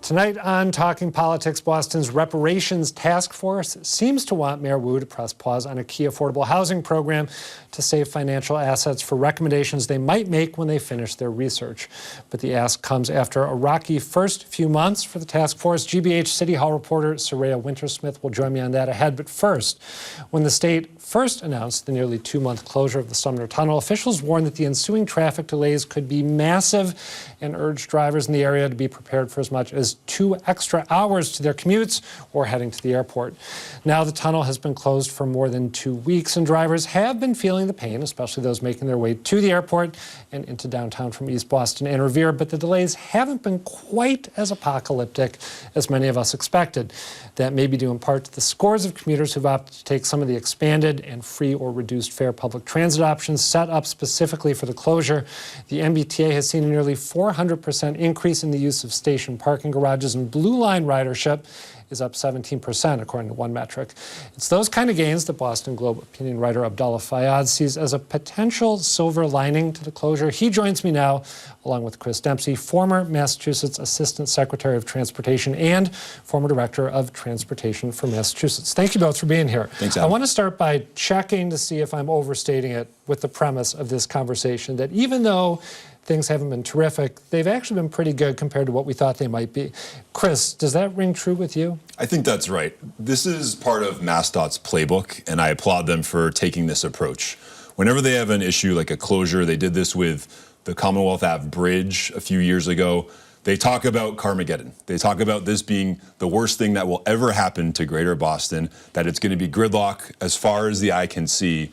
Tonight on Talking Politics, Boston's Reparations Task Force seems to want Mayor Wu to press pause on a key affordable housing program to save financial assets for recommendations they might make when they finish their research. But the ask comes after a rocky first few months for the task force. GBH City Hall reporter Soraya Wintersmith will join me on that ahead. But first, when the state first announced the nearly 2-month closure of the Sumner Tunnel, officials warned that the ensuing traffic delays could be massive and urged drivers in the area to be prepared for as much as 2 extra hours to their commutes or heading to the airport. Now the tunnel has been closed for more than 2 weeks, and drivers have been feeling the pain, especially those making their way to the airport and into downtown from East Boston and Revere. But the delays haven't been quite as apocalyptic as many of us expected. That may be due in part to the scores of commuters who've opted to take some of the expanded and free or reduced fare public transit options set up specifically for the closure. The MBTA has seen a nearly 400% increase in the use of station parking garages, and Blue Line ridership is up 17%, according to one metric. It's those kind of gains that Boston Globe opinion writer Abdallah Fayyad sees as a potential silver lining to the closure. He joins me now, along with Chris Dempsey, former Massachusetts Assistant Secretary of Transportation and former Director of Transportation for Massachusetts. Thank you both for being here. Thanks, Adam. I want to start by checking to see if I'm overstating it with the premise of this conversation, that even though things haven't been terrific, they've actually been pretty good compared to what we thought they might be. Chris, does that ring true with you? I think that's right. This is part of MassDOTs Playbook, and I applaud them for taking this approach. Whenever they have an issue like a closure, they did this with the Commonwealth Ave Bridge a few years ago. They talk about Carmageddon. They talk about this being the worst thing that will ever happen to Greater Boston, that it's going to be gridlock as far as the eye can see.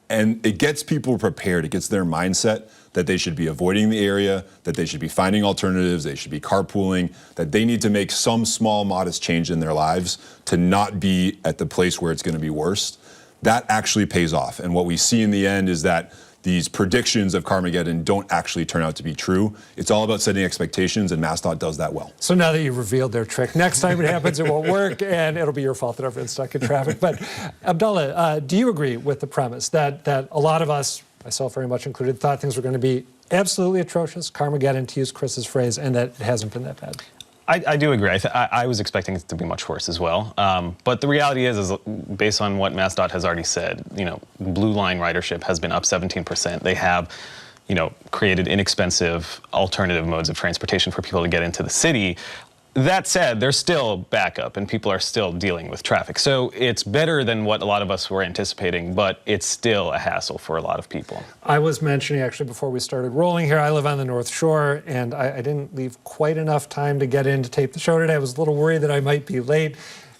And it gets people prepared. It gets their mindset that they should be avoiding the area, that they should be finding alternatives, they should be carpooling, that they need to make some small, modest change in their lives to not be at the place where it's going to be worst. That actually pays off. And what we see in the end is that these predictions of Carmageddon don't actually turn out to be true. It's all about setting expectations, and MassDOT does that well. So now that you've revealed their trick, next time it happens, it won't work, and it'll be your fault that everyone's stuck in traffic. But Abdallah, do you agree with the premise that a lot of us, myself very much included, thought things were going to be absolutely atrocious, Carmageddon, to use Chris's phrase, and that it hasn't been that bad? I do agree. I was expecting it to be much worse as well. But the reality is based on what MassDOT has already said, Blue Line ridership has been up 17%. They have, created inexpensive alternative modes of transportation for people to get into the city. That said, there's still backup and people are still dealing with traffic. So it's better than what a lot of us were anticipating, but it's still a hassle for a lot of people. I was mentioning actually before we started rolling here, I live on the North Shore, and I didn't leave quite enough time to get in to tape the show today. I was a little worried that I might be late.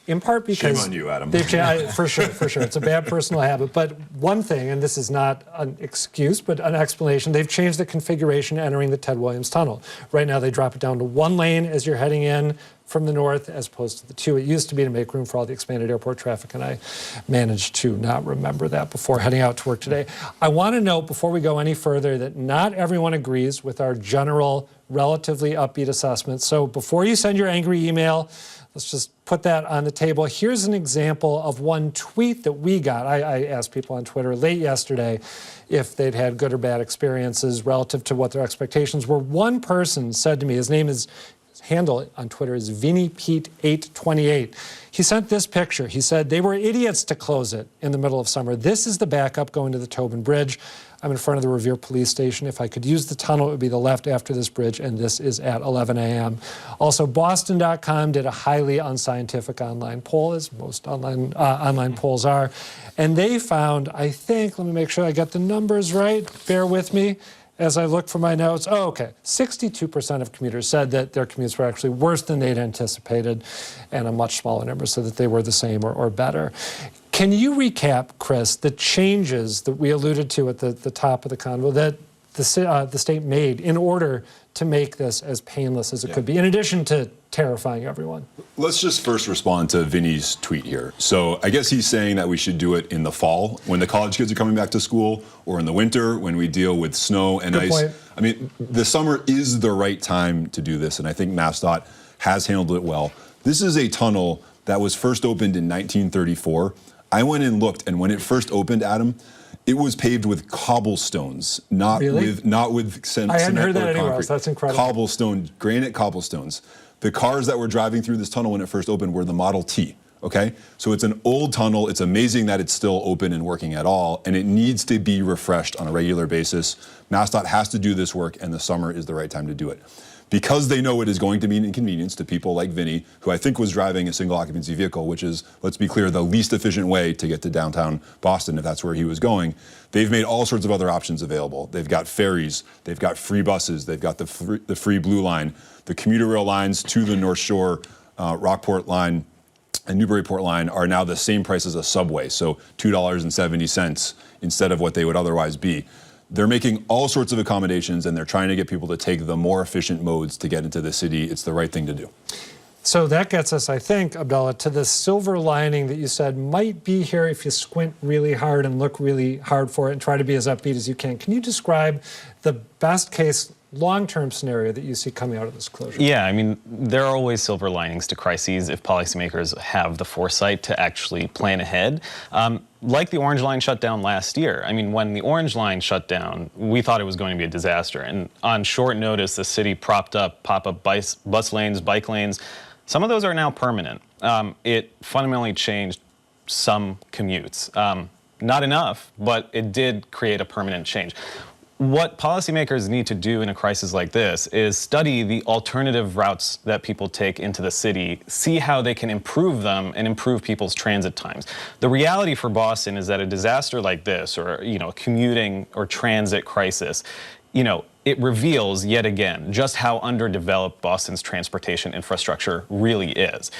In part because... Shame on you, Adam. For sure. It's a bad personal habit. But one thing, and this is not an excuse, but an explanation, they've changed the configuration entering the Ted Williams Tunnel. Right now, they drop it down to 1 lane as you're heading in from the north, as opposed to the 2 it used to be to make room for all the expanded airport traffic, and I managed to not remember that before heading out to work today. I want to note, before we go any further, that not everyone agrees with our general, relatively upbeat assessment. So before you send your angry email, let's just put that on the table. Here's an example of one tweet that we got. I asked people on Twitter late yesterday if they'd had good or bad experiences relative to what their expectations were. One person said to me, his handle on Twitter is VinnyPete828. He sent this picture. He said, they were idiots to close it in the middle of summer. This is the backup going to the Tobin Bridge. I'm in front of the Revere Police Station. If I could use the tunnel, it would be the left after this bridge, and this is at 11 a.m. Also, Boston.com did a highly unscientific online poll, as most online polls are, and they found, I think, let me make sure I got the numbers right, bear with me as I look for my notes. Oh, okay. 62% of commuters said that their commutes were actually worse than they'd anticipated, and a much smaller number said that they were the same or better. Can you recap, Chris, the changes that we alluded to at the top of the convo that the state made in order to make this as painless as it could be, in addition to terrifying everyone? Let's just first respond to Vinny's tweet here. So I guess he's saying that we should do it in the fall when the college kids are coming back to school, or in the winter when we deal with snow and ice. Point. I mean, the summer is the right time to do this, and I think MassDOT has handled it well. This is a tunnel that was first opened in 1934. I went and looked, and when it first opened, Adam, It was paved with cobblestones, not Really? with cement. I hadn't heard or that anywhere concrete. else. That's incredible. Cobblestone, granite cobblestones. The cars that were driving through this tunnel when it first opened were the Model T. Okay, so it's an old tunnel. It's amazing that it's still open and working at all, and it needs to be refreshed on a regular basis. MassDOT has to do this work, and the summer is the right time to do it. Because they know it is going to be an inconvenience to people like Vinny, who I think was driving a single occupancy vehicle, which is, let's be clear, the least efficient way to get to downtown Boston if that's where he was going. They've made all sorts of other options available. They've got ferries, they've got free buses, they've got the free Blue Line, the commuter rail lines to the North Shore, Rockport line, and Newburyport line are now the same price as a subway, so $2.70 instead of what they would otherwise be. They're making all sorts of accommodations, and they're trying to get people to take the more efficient modes to get into the city. It's the right thing to do. So that gets us, I think, Abdallah, to the silver lining that you said might be here if you squint really hard and look really hard for it and try to be as upbeat as you can. Can you describe the best case long-term scenario that you see coming out of this closure? Yeah, I mean, there are always silver linings to crises if policymakers have the foresight to actually plan ahead. Like the Orange Line shut down last year. I mean, when the Orange Line shut down, we thought it was going to be a disaster. And on short notice, the city propped up pop-up bus lanes, bike lanes. Some of those are now permanent. It fundamentally changed some commutes. Not enough, but it did create a permanent change. What policymakers need to do in a crisis like this is study the alternative routes that people take into the city, see how they can improve them and improve people's transit times. The reality for Boston is that a disaster like this, or a commuting or transit crisis, it reveals yet again just how underdeveloped Boston's transportation infrastructure really is.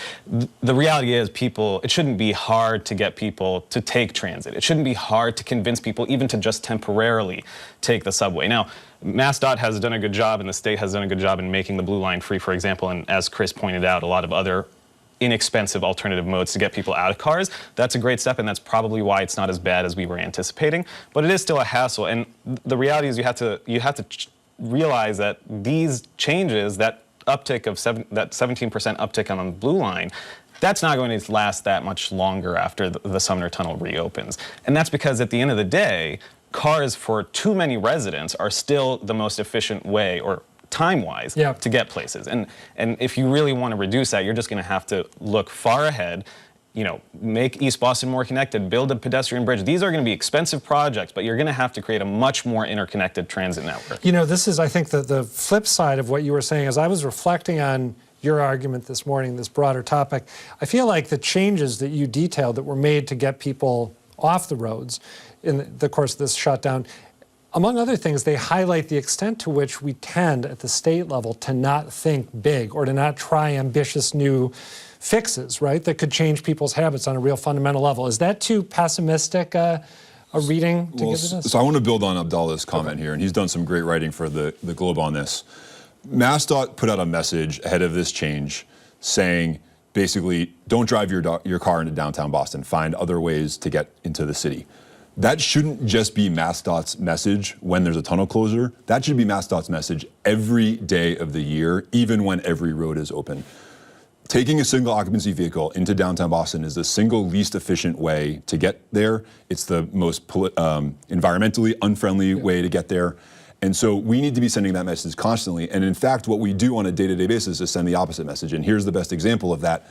The reality is it shouldn't be hard to get people to take transit. It shouldn't be hard to convince people even to just temporarily take the subway. Now, MassDOT has done a good job and the state has done a good job in making the Blue Line free, for example, and as Chris pointed out, a lot of other inexpensive alternative modes to get people out of cars. That's a great step, and that's probably why it's not as bad as we were anticipating. But it is still a hassle, and the reality is you have to realize that these changes, that uptick of that 17% uptick on the Blue Line, that's not going to last that much longer after the Sumner Tunnel reopens. And that's because at the end of the day, cars for too many residents are still the most efficient way, or time-wise, to get places. And if you really want to reduce that, you're just going to have to look far ahead, make East Boston more connected, build a pedestrian bridge. These are going to be expensive projects, but you're going to have to create a much more interconnected transit network. This is, I think, the flip side of what you were saying. As I was reflecting on your argument this morning, this broader topic, I feel like the changes that you detailed that were made to get people off the roads in the course of this shutdown, among other things, they highlight the extent to which we tend at the state level to not think big or to not try ambitious new fixes, right, that could change people's habits on a real fundamental level. Is that too pessimistic a reading to give to this? So I want to build on Abdallah's comment here, and he's done some great writing for the Globe on this. MassDOT put out a message ahead of this change saying, basically, don't drive your car into downtown Boston. Find other ways to get into the city. That shouldn't just be MassDOT's message when there's a tunnel closure. That should be MassDOT's message every day of the year, even when every road is open. Taking a single occupancy vehicle into downtown Boston is the single least efficient way to get there. It's the most environmentally unfriendly way to get there. And so we need to be sending that message constantly. And in fact, what we do on a day-to-day basis is send the opposite message. And here's the best example of that.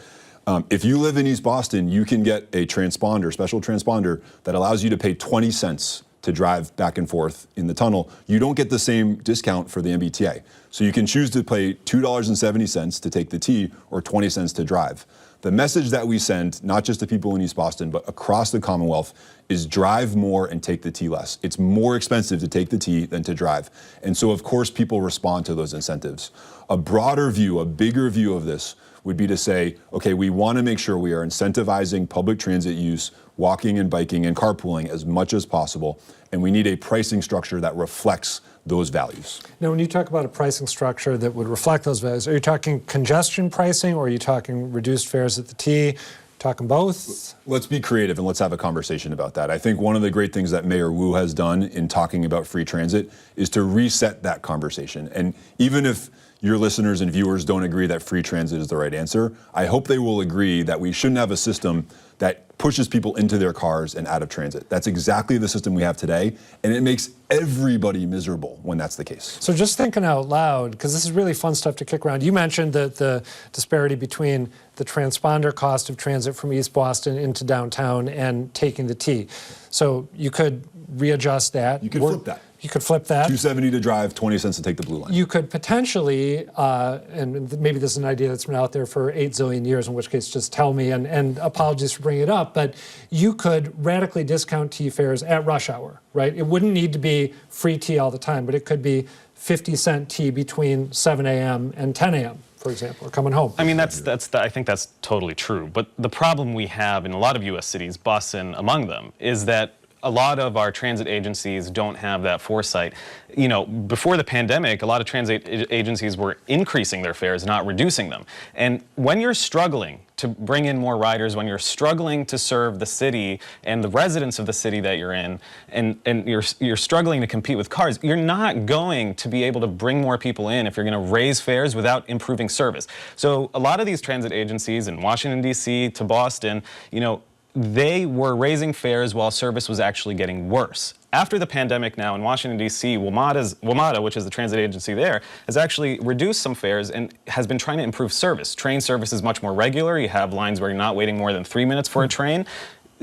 If you live in East Boston, you can get a transponder, special transponder, that allows you to pay 20 cents to drive back and forth in the tunnel. You don't get the same discount for the MBTA. So you can choose to pay $2.70 to take the T or 20 cents to drive. The message that we send, not just to people in East Boston, but across the Commonwealth, is drive more and take the T less. It's more expensive to take the T than to drive. And so, of course, people respond to those incentives. A broader view, a bigger view of this would be to say, okay, we want to make sure we are incentivizing public transit use, walking and biking and carpooling as much as possible, and we need a pricing structure that reflects those values. Now, when you talk about a pricing structure that would reflect those values, are you talking congestion pricing, or are you talking reduced fares at the T? Talking both? Let's be creative and let's have a conversation about that. I think one of the great things that Mayor Wu has done in talking about free transit is to reset that conversation. And even if your listeners and viewers don't agree that free transit is the right answer, I hope they will agree that we shouldn't have a system that pushes people into their cars and out of transit. That's exactly the system we have today, and it makes everybody miserable when that's the case. So just thinking out loud, because this is really fun stuff to kick around, you mentioned the disparity between the transponder cost of transit from East Boston into downtown and taking the T. So you could readjust that. You could flip that. You could flip that. $2.70 to drive, 20 cents to take the blue line. You could potentially, and maybe this is an idea that's been out there for 8 zillion years, in which case just tell me, and apologies for bringing it up, but you could radically discount T fares at rush hour, right? It wouldn't need to be free T all the time, but it could be 50-cent T between 7 a.m. and 10 a.m., for example, or coming home. I mean, I think that's totally true. But the problem we have in a lot of U.S. cities, Boston among them, is that a lot of our transit agencies don't have that foresight. You know, before the pandemic, a lot of transit agencies were increasing their fares, not reducing them. And when you're struggling to bring in more riders, when you're struggling to serve the city and the residents of the city that you're in, and you're struggling to compete with cars, you're not going to be able to bring more people in if you're going to raise fares without improving service. So a lot of these transit agencies in Washington, D.C. to Boston, you know, they were raising fares while service was actually getting worse. After the pandemic now in Washington, D.C., WMATA, which is the transit agency there, has actually reduced some fares and has been trying to improve service. Train service is much more regular. You have lines where you're not waiting more than 3 minutes for a train.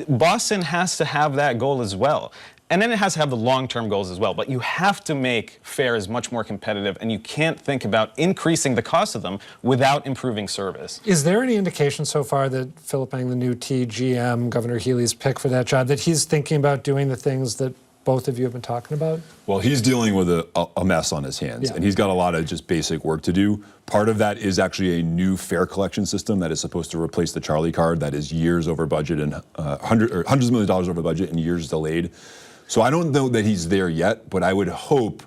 Boston has to have that goal as well. And then it has to have the long-term goals as well. But you have to make fares much more competitive, and you can't think about increasing the cost of them without improving service. Is there any indication so far that Philip Eng, the new TGM, Governor Healy's pick for that job, that he's thinking about doing the things that both of you have been talking about? Well, he's dealing with a mess on his hands, and he's got a lot of just basic work to do. Part of that is actually a new fare collection system that is supposed to replace the Charlie card that is years over budget and hundreds of millions of dollars over budget and years delayed. So I don't know that he's there yet, but I would hope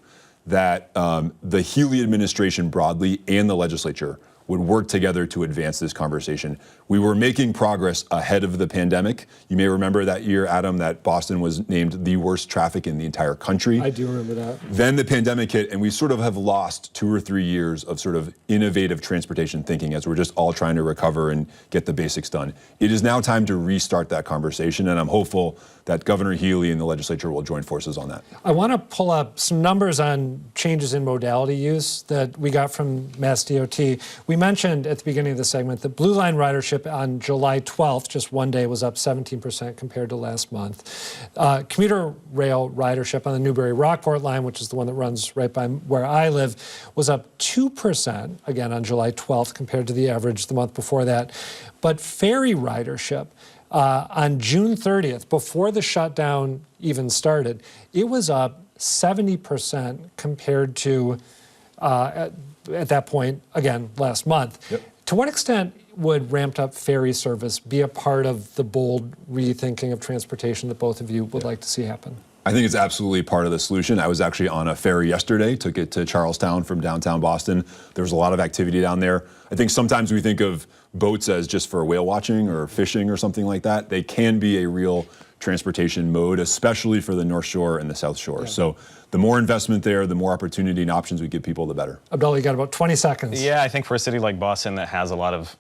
that the Healy administration broadly and the legislature would work together to advance this conversation. We were making progress ahead of the pandemic. You may remember that year, Adam, that Boston was named the worst traffic in the entire country. I do remember that. Then the pandemic hit, and we sort of have lost 2 or 3 years of sort of innovative transportation thinking as we're just all trying to recover and get the basics done. It is now time to restart that conversation, and I'm hopeful that Governor Healy and the legislature will join forces on that. I want to pull up some numbers on changes in modality use that we got from MassDOT. We mentioned at the beginning of the segment that Blue Line ridership on July 12th, just one day, was up 17% compared to last month. Commuter rail ridership on the Newbury-Rockport line, which is the one that runs right by where I live, was up 2%, again on July 12th, compared to the average the month before that. But ferry ridership, on June 30th, before the shutdown even started, it was up 70% compared to, at that point, again, last month. Yep. To what extent would ramped up ferry service be a part of the bold rethinking of transportation that both of you would like to see happen? I think it's absolutely part of the solution. I was actually on a ferry yesterday, took it to Charlestown from downtown Boston. There was a lot of activity down there. I think sometimes we think of boats as just for whale watching or fishing or something like that. They can be a real transportation mode, especially for the North Shore and the South Shore. Yeah. So the more investment there, the more opportunity and options we give people, the better. Abdallah, you got about 20 seconds. Yeah, I think for a city like Boston that has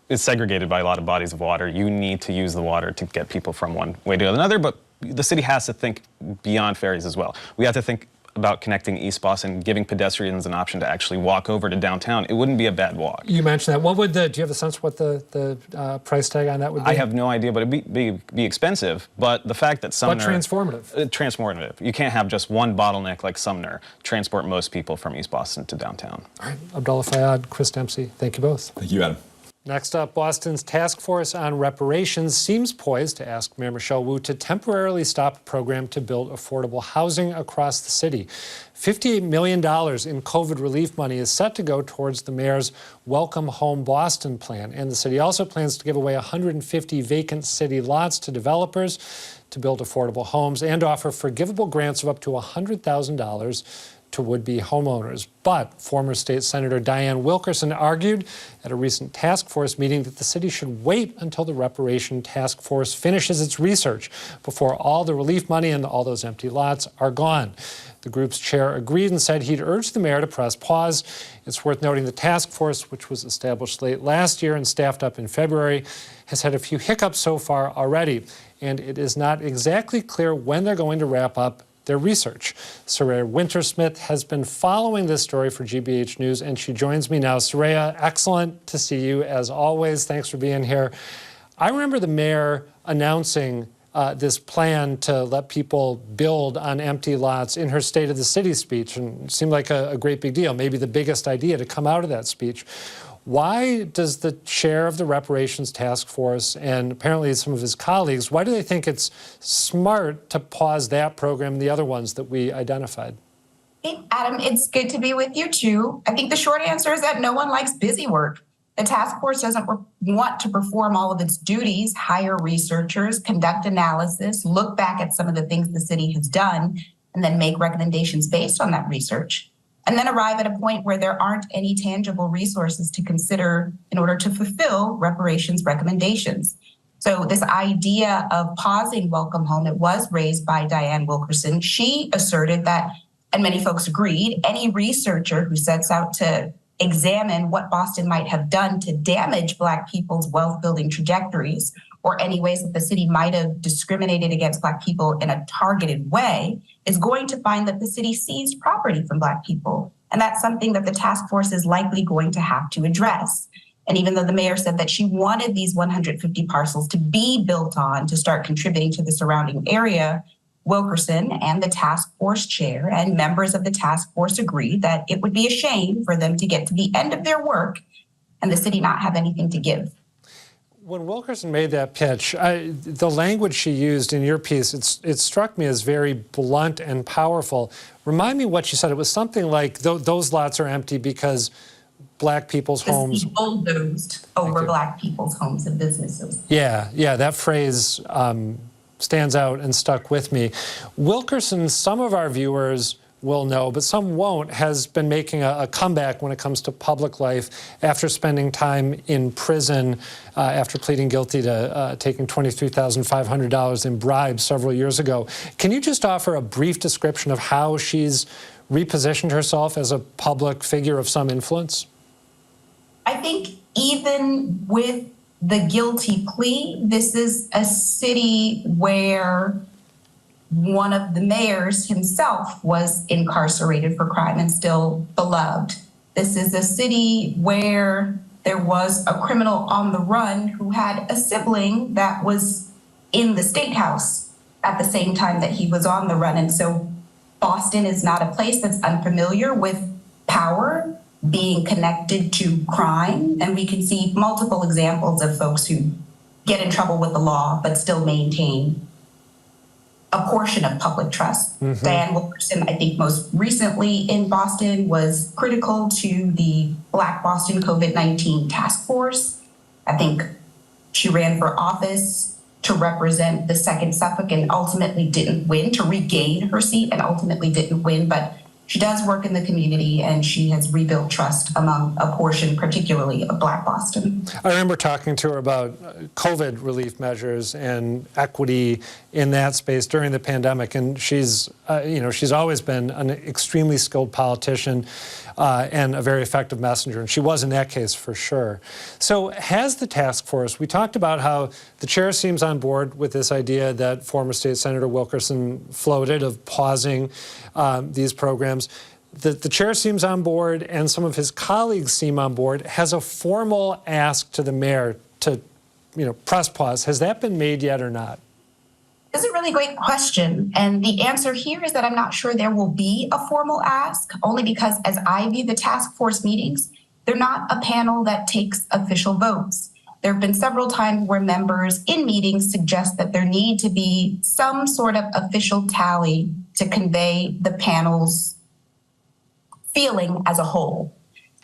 it's segregated by a lot of bodies of water, you need to use the water to get people from one way to another, but the city has to think beyond ferries as well. We have to think about connecting East Boston, giving pedestrians an option to actually walk over to downtown. It wouldn't be a bad walk. You mentioned that. What would do you have a sense what the price tag on that would be? I have no idea, but it'd be expensive. But the fact that Sumner... But transformative. Transformative. You can't have just one bottleneck like Sumner transport most people from East Boston to downtown. All right. Abdallah Fayyad, Chris Dempsey, thank you both. Thank you, Adam. Next up, Boston's Task Force on Reparations seems poised to ask Mayor Michelle Wu to temporarily stop a program to build affordable housing across the city. $58 million in COVID relief money is set to go towards the mayor's Welcome Home Boston plan, and the city also plans to give away 150 vacant city lots to developers to build affordable homes and offer forgivable grants of up to $100,000 to would-be homeowners. But former State Senator Diane Wilkerson argued at a recent task force meeting that the city should wait until the Reparation Task Force finishes its research before all the relief money and all those empty lots are gone. The group's chair agreed and said he'd urge the mayor to press pause. It's worth noting the task force, which was established late last year and staffed up in February, has had a few hiccups so far already, and it is not exactly clear when they're going to wrap up their research. Soraya Wintersmith has been following this story for GBH News, and she joins me now. Soraya, excellent to see you as always. Thanks for being here. I remember the mayor announcing this plan to let people build on empty lots in her State of the City speech, and it seemed like a great big deal, maybe the biggest idea to come out of that speech. Why does the chair of the Reparations Task Force and apparently some of his colleagues, why do they think it's smart to pause that program and the other ones that we identified? Hey, Adam, it's good to be with you too. I think the short answer is that no one likes busy work. The task force doesn't want to perform all of its duties, hire researchers, conduct analysis, look back at some of the things the city has done, and then make recommendations based on that research, and then arrive at a point where there aren't any tangible resources to consider in order to fulfill reparations recommendations. So this idea of pausing Welcome Home, it was raised by Diane Wilkerson. She asserted that, and many folks agreed, any researcher who sets out to examine what Boston might have done to damage Black people's wealth-building trajectories, or any ways that the city might have discriminated against Black people in a targeted way, is going to find that the city seized property from Black people. And that's something that the task force is likely going to have to address. And even though the mayor said that she wanted these 150 parcels to be built on to start contributing to the surrounding area, Wilkerson and the task force chair and members of the task force agreed that it would be a shame for them to get to the end of their work and the city not have anything to give. When Wilkerson made that pitch, the language she used in your piece, it struck me as very blunt and powerful. Remind me what she said. It was something like, those lots are empty because Black people's homes... bulldozed over Black people's homes and businesses. Yeah, that phrase stands out and stuck with me. Wilkerson, some of our viewers will know, but some won't, has been making a comeback when it comes to public life after spending time in prison, after pleading guilty to taking $23,500 in bribes several years ago. Can you just offer a brief description of how she's repositioned herself as a public figure of some influence? I think even with the guilty plea, this is a city where one of the mayors himself was incarcerated for crime and still beloved. This is a city where there was a criminal on the run who had a sibling that was in the state house at the same time that he was on the run. And so Boston is not a place that's unfamiliar with power being connected to crime. And we can see multiple examples of folks who get in trouble with the law, but still maintain a portion of public trust. Mm-hmm. Diane Wilkerson, I think most recently in Boston, was critical to the Black Boston COVID-19 task force. I think she ran for office to represent the 2nd Suffolk and ultimately didn't win, to regain her seat and ultimately didn't win. But she does work in the community, and she has rebuilt trust among a portion, particularly of Black Boston. I remember talking to her about COVID relief measures and equity in that space during the pandemic, and she's always been an extremely skilled politician and a very effective messenger, and she was in that case for sure. So has the task force, we talked about how the chair seems on board with this idea that former State Senator Wilkerson floated of pausing these programs. The chair seems on board, and some of his colleagues seem on board. Has a formal ask to the mayor to, press pause, has that been made yet or not? This is a really great question. And the answer here is that I'm not sure there will be a formal ask, only because as I view the task force meetings, they're not a panel that takes official votes. There have been several times where members in meetings suggest that there need to be some sort of official tally to convey the panel's feeling as a whole.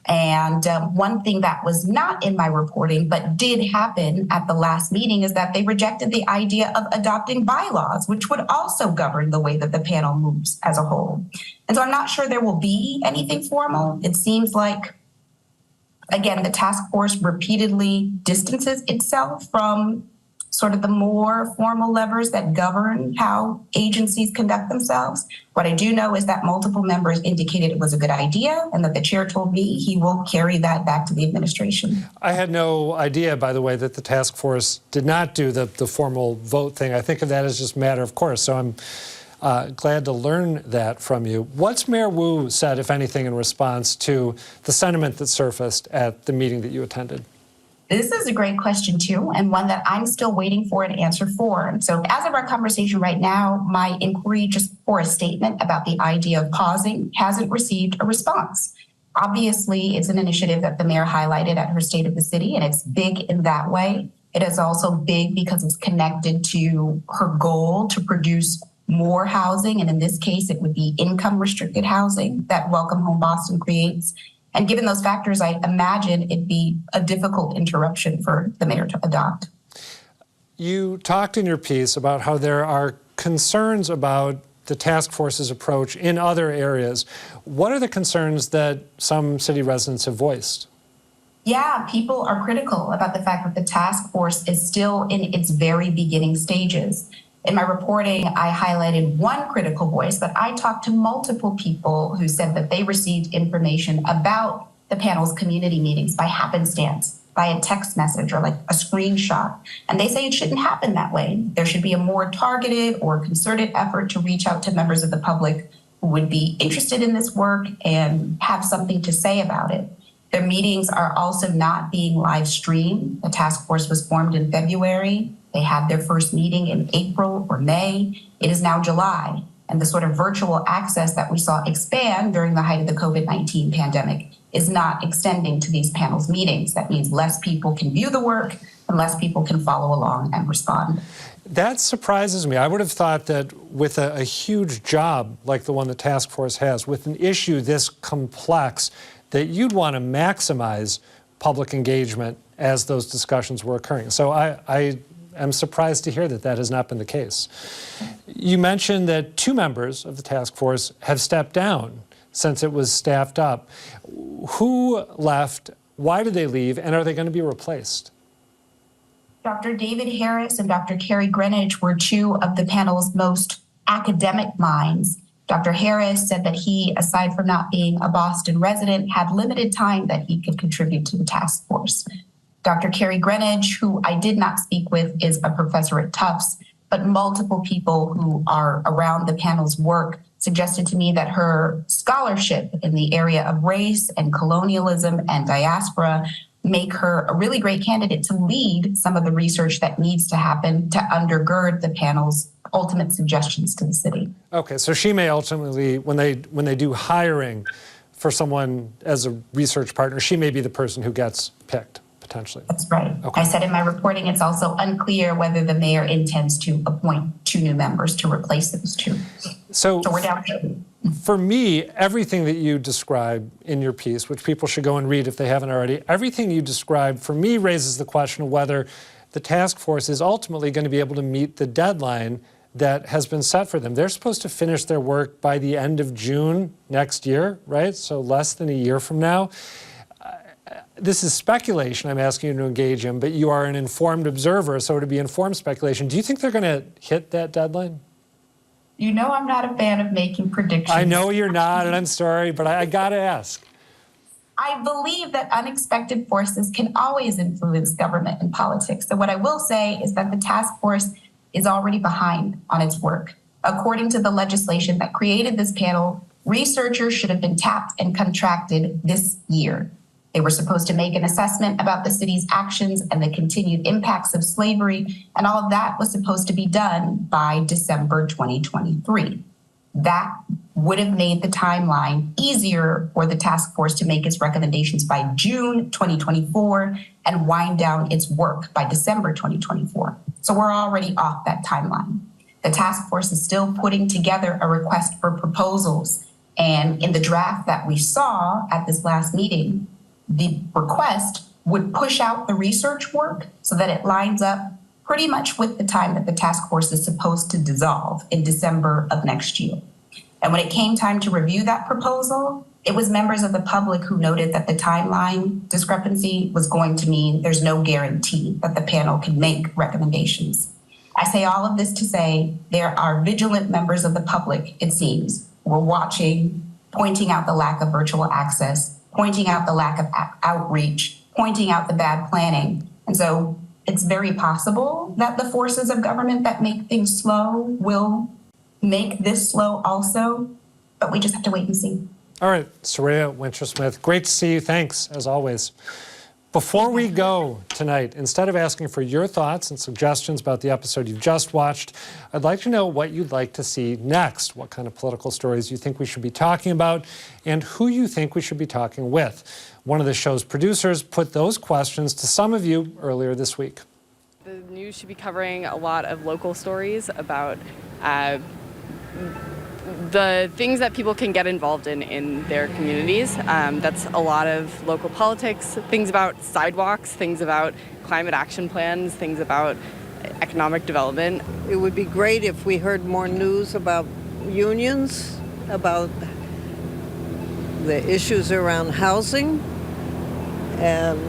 And one thing that was not in my reporting, but did happen at the last meeting, is that they rejected the idea of adopting bylaws, which would also govern the way that the panel moves as a whole. And so I'm not sure there will be anything formal. It seems like, again, the task force repeatedly distances itself from sort of the more formal levers that govern how agencies conduct themselves. What I do know is that multiple members indicated it was a good idea, and that the chair told me he will carry that back to the administration. I had no idea, by the way, that the task force did not do the formal vote thing. I think of that as just matter of course, so I'm glad to learn that from you. What's Mayor Wu said, if anything, in response to the sentiment that surfaced at the meeting that you attended? This is a great question, too, and one that I'm still waiting for an answer for. So as of our conversation right now, my inquiry just for a statement about the idea of pausing hasn't received a response. Obviously, it's an initiative that the mayor highlighted at her State of the City, and it's big in that way. It is also big because it's connected to her goal to produce more housing, and in this case, it would be income-restricted housing that Welcome Home Boston creates. And given those factors, I imagine it'd be a difficult interruption for the mayor to adopt. You talked in your piece about how there are concerns about the task force's approach in other areas. What are the concerns that some city residents have voiced? Yeah, people are critical about the fact that the task force is still in its very beginning stages. In my reporting, I highlighted one critical voice, but I talked to multiple people who said that they received information about the panel's community meetings by happenstance, by a text message or like a screenshot. And they say it shouldn't happen that way. There should be a more targeted or concerted effort to reach out to members of the public who would be interested in this work and have something to say about it. Their meetings are also not being live streamed. The task force was formed in February. They had their first meeting in April or May. It is now July. And the sort of virtual access that we saw expand during the height of the COVID-19 pandemic is not extending to these panels meetings. That means less people can view the work and less people can follow along and respond. That surprises me. I would have thought that with a huge job like the one the task force has, with an issue this complex, that you'd want to maximize public engagement as those discussions were occurring. So I'm surprised to hear that that has not been the case. You mentioned that 2 members of the task force have stepped down since it was staffed up. Who left? Why did they leave? And are they going to be replaced? Dr. David Harris and Dr. Carrie Greenidge were 2 of the panel's most academic minds. Dr. Harris said that he, aside from not being a Boston resident, had limited time that he could contribute to the task force. Dr. Carrie Greenidge, who I did not speak with, is a professor at Tufts, but multiple people who are around the panel's work suggested to me that her scholarship in the area of race and colonialism and diaspora make her a really great candidate to lead some of the research that needs to happen to undergird the panel's ultimate suggestions to the city. Okay, so she may ultimately, when they do hiring for someone as a research partner, she may be the person who gets picked, potentially. That's right. Okay. I said in my reporting, it's also unclear whether the mayor intends to appoint 2 new members to replace those 2. So we're down to 2. For me, everything that you describe in your piece, which people should go and read if they haven't already, everything you describe for me raises the question of whether the task force is ultimately going to be able to meet the deadline that has been set for them. They're supposed to finish their work by the end of June next year, right? So less than a year from now. This is speculation I'm asking you to engage in, but you are an informed observer, so to be informed speculation. Do you think they're going to hit that deadline? You know I'm not a fan of making predictions. I know you're not, and I'm sorry, but I got to ask. I believe that unexpected forces can always influence government and politics. So what I will say is that the task force is already behind on its work. According to the legislation that created this panel, researchers should have been tapped and contracted this year. They were supposed to make an assessment about the city's actions and the continued impacts of slavery, and all of that was supposed to be done by December 2023. That would have made the timeline easier for the task force to make its recommendations by June 2024 and wind down its work by December 2024. So we're already off that timeline. The task force is still putting together a request for proposals. And in the draft that we saw at this last meeting, the request would push out the research work so that it lines up pretty much with the time that the task force is supposed to dissolve in December of next year. And when it came time to review that proposal, it was members of the public who noted that the timeline discrepancy was going to mean there's no guarantee that the panel could make recommendations. I say all of this to say there are vigilant members of the public, it seems, who are watching, pointing out the lack of virtual access, pointing out the lack of outreach, pointing out the bad planning. And so it's very possible that the forces of government that make things slow will make this slow also, but we just have to wait and see. All right, Soraya Wintersmith, great to see you. Thanks, as always. Before we go tonight, instead of asking for your thoughts and suggestions about the episode you've just watched, I'd like to know what you'd like to see next, what kind of political stories you think we should be talking about, and who you think we should be talking with. One of the show's producers put those questions to some of you earlier this week. The news should be covering a lot of local stories about the things that people can get involved in their communities. That's a lot of local politics, things about sidewalks, things about climate action plans, things about economic development. It would be great if we heard more news about unions, about the issues around housing, and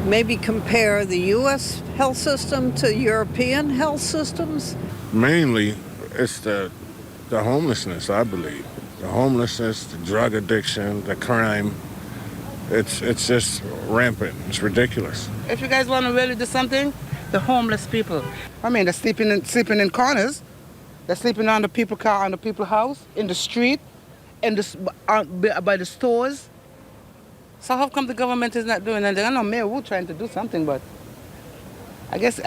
maybe compare the U.S. health system to European health systems. Mainly, it's the homelessness, I believe. The homelessness, the drug addiction, the crime. It's just rampant. It's ridiculous. If you guys want to really do something, the homeless people. I mean, they're sleeping in corners. They're sleeping on the people's car, on the people's house, in the street, by the stores. So how come the government is not doing anything? I know Mayor Wu trying to do something, but I guess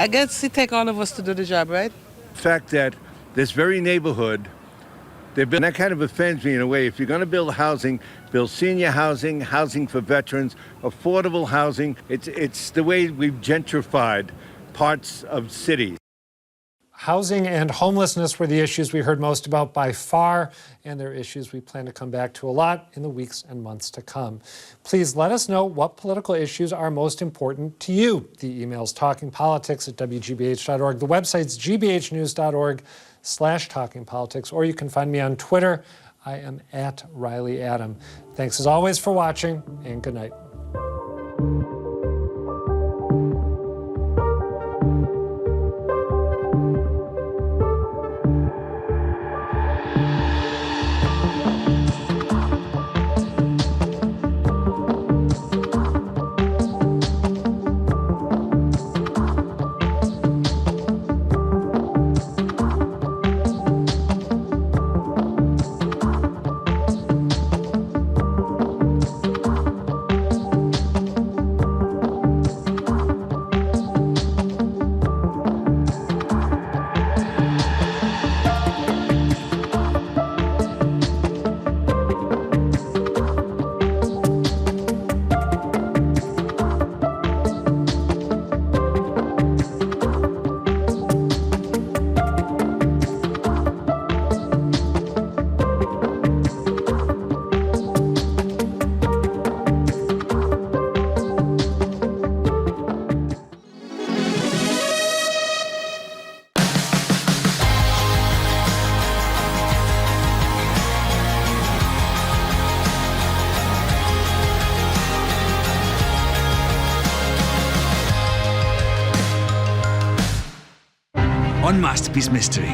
it take all of us to do the job, right? The fact that this very neighborhood, that kind of offends me in a way. If you're going to build housing, build senior housing, housing for veterans, affordable housing. It's the way we've gentrified parts of cities. Housing and homelessness were the issues we heard most about by far, and they're issues we plan to come back to a lot in the weeks and months to come. Please let us know what political issues are most important to you. The email's talkingpolitics@wgbh.org. The website's gbhnews.org/talkingpolitics, or you can find me on Twitter. I am @ReillyAdam. Thanks as always for watching, and good night. On Masterpiece Mystery,